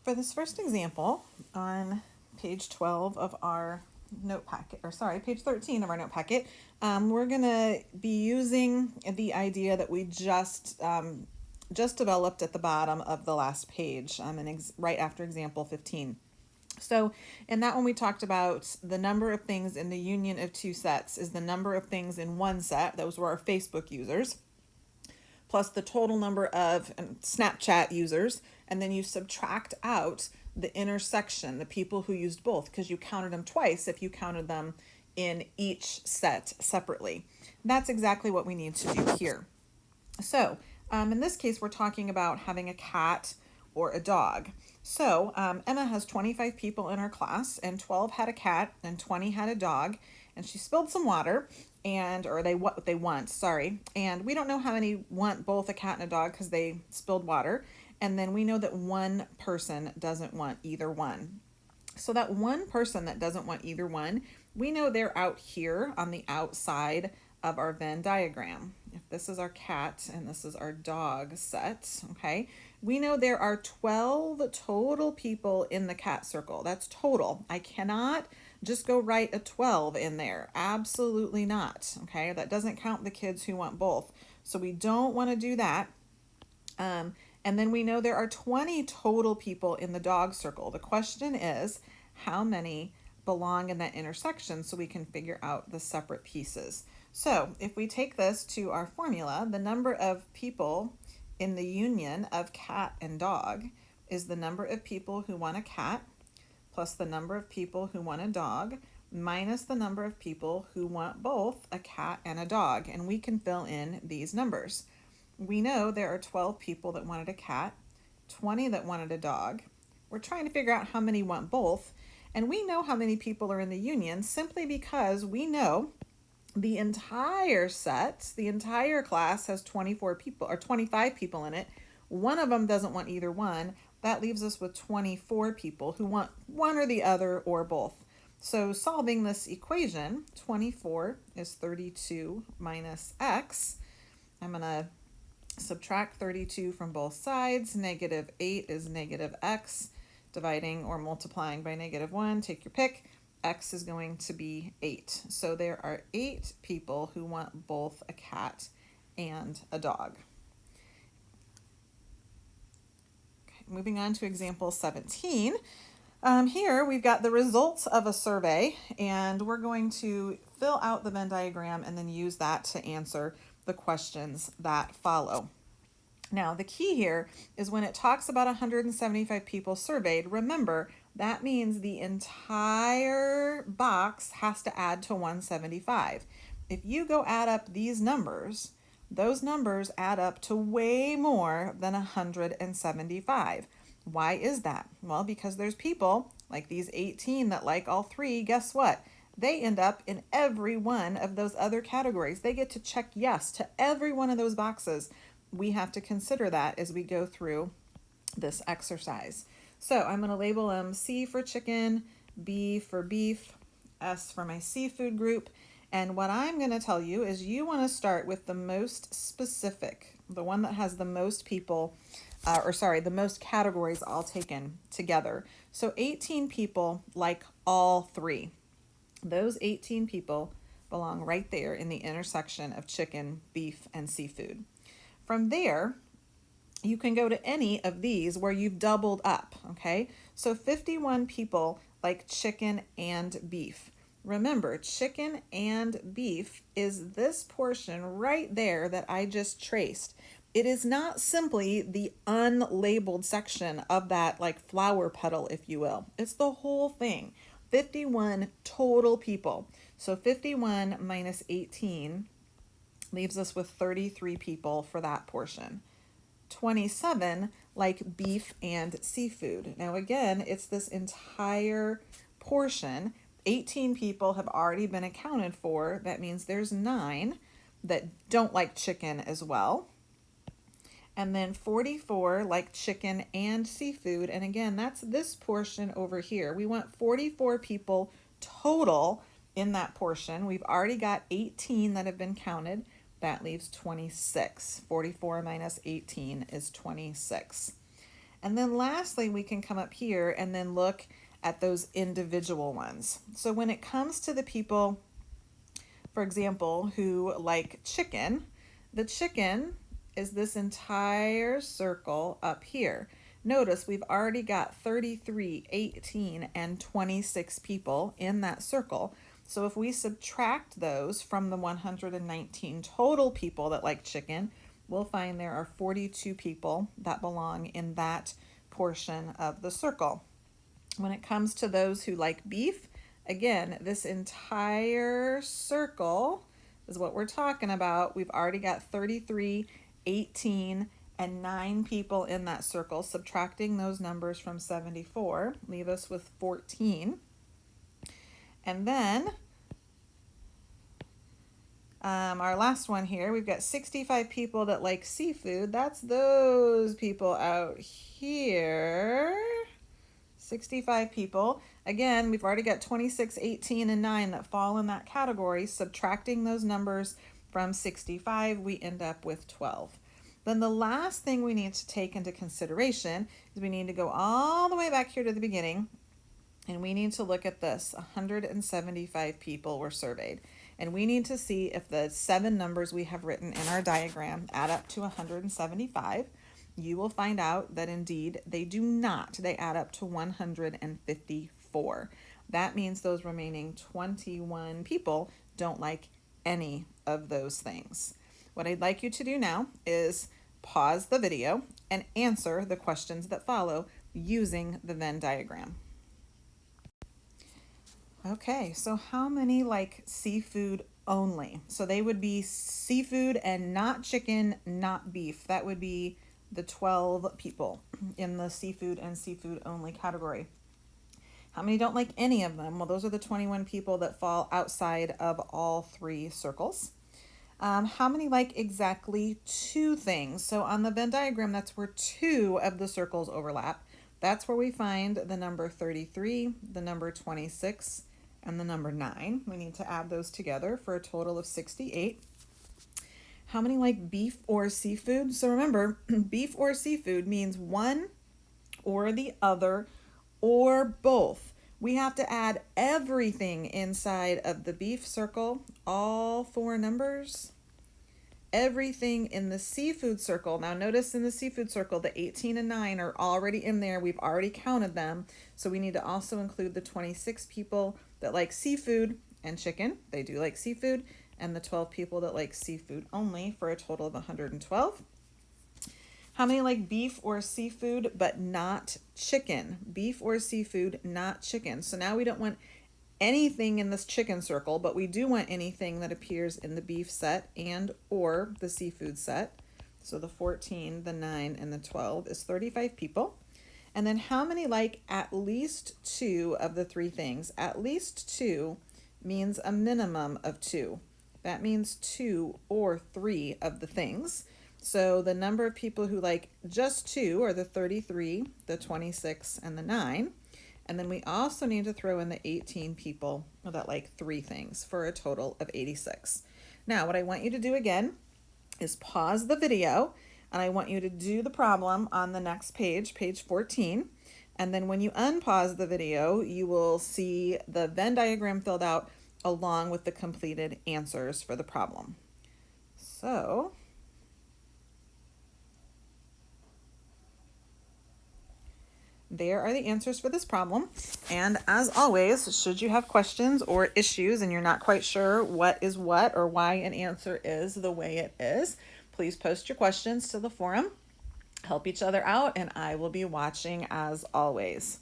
For this first example on page 12 of our note packet, or sorry, page 13 of our note packet, we're going to be using the idea that we just developed at the bottom of the last page, right after example 15. So in that one, we talked about the number of things in the union of two sets is the number of things in one set. Those were our Facebook users, plus the total number of Snapchat users, and then you subtract out the intersection, the people who used both, because you counted them twice if you counted them in each set separately. That's exactly what we need to do here. So in this case, we're talking about having a cat or a dog. So Emma has 25 people in her class, and 12 had a cat and 20 had a dog, and she spilled some water, and and we don't know how many want both a cat and a dog because they spilled water, and then we know that one person doesn't want either one. So that one person that doesn't want either one, we know they're out here on the outside of our Venn diagram. If this is our cat and this is our dog set, okay, we know there are 12 total people in the cat circle. That's total. I cannot just go write a 12 in there. Absolutely not. Okay, that doesn't count the kids who want both. So we don't want to do that. And then we know there are 20 total people in the dog circle. The question is, how many belong in that intersection so we can figure out the separate pieces? So if we take this to our formula, the number of people in the union of cat and dog is the number of people who want a cat plus the number of people who want a dog minus the number of people who want both a cat and a dog. And we can fill in these numbers. We know there are 12 people that wanted a cat, 20 that wanted a dog. We're trying to figure out how many want both. And we know how many people are in the union simply because we know the entire set, the entire class has 24 people or 25 people in it. One of them doesn't want either one. That leaves us with 24 people who want one or the other or both. So solving this equation, 24 is 32 minus x. I'm going to subtract 32 from both sides. Negative 8 is negative x. Dividing or multiplying by negative 1, take your pick. X is going to be 8. So there are 8 people who want both a cat and a dog. Okay, moving on to example 17. Here we've got the results of a survey, and we're going to fill out the Venn diagram and then use that to answer the questions that follow. Now, the key here is when it talks about 175 people surveyed, remember, that means the entire box has to add to 175. If you go add up these numbers, those numbers add up to way more than 175. Why is that? Well, because there's people like these 18 that like all three. Guess what? They end up in every one of those other categories. They get to check yes to every one of those boxes. We have to consider that as we go through this exercise. So I'm going to label them C for chicken, B for beef, S for my seafood group. And what I'm going to tell you is you want to start with the most specific, the one that has the most people, the most categories all taken together. So 18 people like all three. Those 18 people belong right there in the intersection of chicken, beef, and seafood. From there, you can go to any of these where you've doubled up, okay? So 51 people like chicken and beef. Remember, chicken and beef is this portion right there that I just traced. It is not simply the unlabeled section of that like flower petal, if you will. It's the whole thing. 51 total people. So 51 minus 18 leaves us with 33 people for that portion. 27 like beef and seafood. Now again, it's this entire portion. 18 people have already been accounted for. That means there's 9 that don't like chicken as well. And then 44 like chicken and seafood. And again, that's this portion over here. We want 44 people total in that portion. We've already got 18 that have been counted. That leaves 26. 44 minus 18 is 26. And then lastly, we can come up here and then look at those individual ones. So when it comes to the people, for example, who like chicken, the chicken is this entire circle up here. Notice we've already got 33, 18, and 26 people in that circle. So if we subtract those from the 119 total people that like chicken, we'll find there are 42 people that belong in that portion of the circle. When it comes to those who like beef, again, this entire circle is what we're talking about. We've already got 33, 18, and 9 people in that circle. Subtracting those numbers from 74 leave us with 14. And then our last one here, we've got 65 people that like seafood. That's those people out here. 65 people. Again, we've already got 26, 18, and 9 that fall in that category. Subtracting those numbers from 65, we end up with 12. Then the last thing we need to take into consideration is we need to go all the way back here to the beginning, and we need to look at this. 175 people were surveyed, and we need to see if the 7 numbers we have written in our diagram add up to 175. You will find out that indeed they do not. They add up to 154. That means those remaining 21 people don't like any of those things. What I'd like you to do now is pause the video and answer the questions that follow using the Venn diagram. Okay, so how many like seafood only? So they would be seafood and not chicken, not beef. That would be the 12 people in the seafood and seafood only category. How many don't like any of them? Well, those are the 21 people that fall outside of all 3 circles. How many like exactly 2 things? So on the Venn diagram, that's where 2 of the circles overlap. That's where we find the number 33, the number 26, and the number 9. We need to add those together for a total of 68. How many like beef or seafood? So remember, beef or seafood means one or the other or both. We have to add everything inside of the beef circle, all 4 numbers, everything in the seafood circle. Now notice in the seafood circle, the 18 and 9 are already in there. We've already counted them. So we need to also include the 26 people that like seafood and chicken. They do like seafood. And the 12 people that like seafood only for a total of 112. How many like beef or seafood but not chicken? Beef or seafood, not chicken. So now we don't want anything in this chicken circle, but we do want anything that appears in the beef set and or the seafood set. So the 14, the 9, and the 12 is 35 people. And then how many like at least 2 of the 3 things? At least 2 means a minimum of 2. That means 2 or 3 of the things. So the number of people who like just 2 are the 33, the 26, and the 9. And then we also need to throw in the 18 people that like 3 things for a total of 86. Now, what I want you to do again is pause the video, and I want you to do the problem on the next page, page 14. And then when you unpause the video, you will see the Venn diagram filled out along with the completed answers for the problem. So there are the answers for this problem. And as always, should you have questions or issues and you're not quite sure what is what or why an answer is the way it is, please post your questions to the forum. Help each other out, and I will be watching as always.